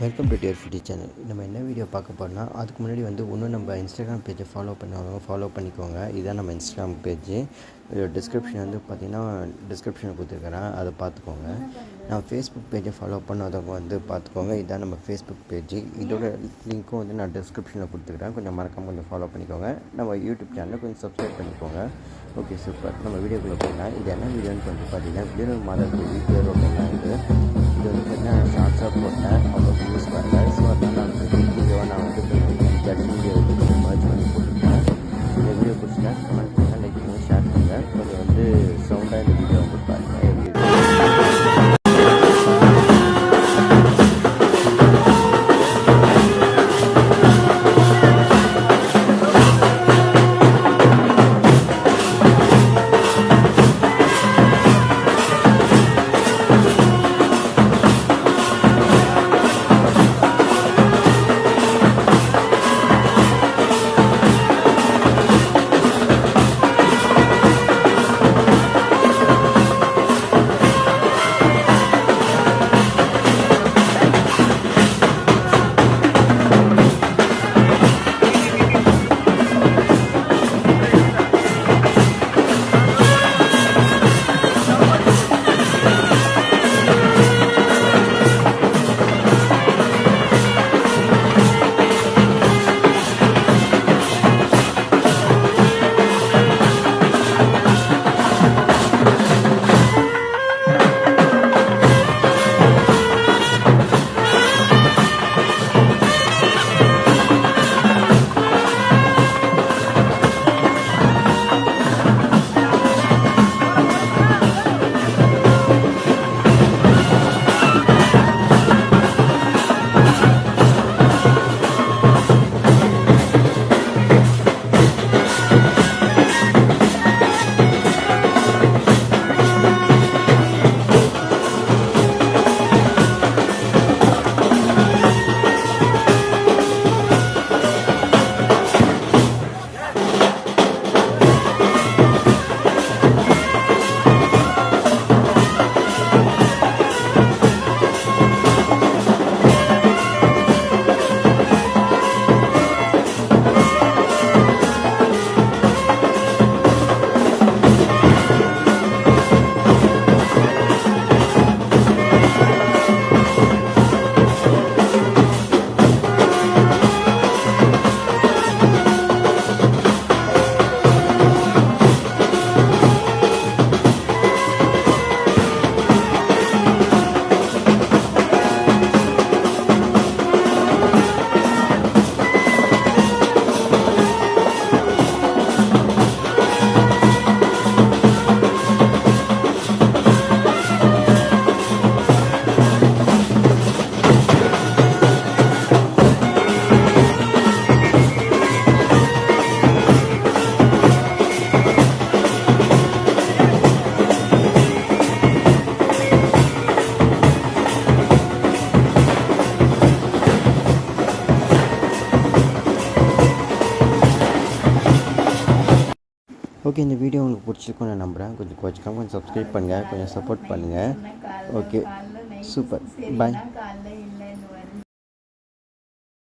Welcome to dear foodie channel. நம்ம என்ன video பார்க்க போகிறோம்னா, அதுக்கு முன்னாடி இன்னும் நம்ம இன்ஸ்டாகிராம் பேஜை ஃபாலோ பண்ணிக்கோங்க. இதுதான் நம்ம இன்ஸ்டாகிராம் பேஜ். டிஸ்கிரிப்ஷன் பார்த்திங்கன்னா டிஸ்கிரிப்ஷனில் கொடுத்துருக்குறேன், அதை பார்த்துக்கோங்க. நான் ஃபேஸ்புக் பேஜை ஃபாலோ பண்ணாதவங்க பார்த்துக்கோங்க. இதுதான் நம்ம ஃபேஸ்புக் பேஜ். இதோட லிங்க்கும் நான் டிஸ்கிரிப்ஷனில் கொடுத்துருக்குறேன். கொஞ்சம் மறக்காமல் கொஞ்சம் ஃபாலோ பண்ணிக்கோங்க. நம்ம யூடியூப் சேனலை கொஞ்சம் சப்ஸ்கிரைப் பண்ணிக்கோங்க. Okay, super. நம்ம வீடியோக்குள்ளே போகலாம். இது என்ன வீடியோன்னு பார்த்தீங்கன்னா, வீடியோ மாதத்துக்கு பேர் ஓகேங்களா. இது பார்த்தீங்கன்னா ஷார்ட்ஸாக போட்டேன், அவ்வளோ யூஸ் வரல. ஸோ அதனால் நான் வீடியோவை ஜட்ஜ் வீடியோ மர்ஜ் பண்ணி போட்டுருக்கேன். இந்த வீடியோ பிடிச்சிட்டா கமெண்ட் பண்ணுங்கள், லைக் பண்ணுங்கள், ஷேர் பண்ணுங்கள். கொஞ்சம் சவுண்டாக இந்த வீடியோ பாருங்கள். ஓகே, இந்த வீடியோ உங்களுக்கு பிடிச்சிருக்குன்னு நான் நம்புகிறேன். கொஞ்சம் சப்ஸ்கிரைப் பண்ணுங்கள், கொஞ்சம் சப்போர்ட் பண்ணுங்கள். Okay, super. பாய்.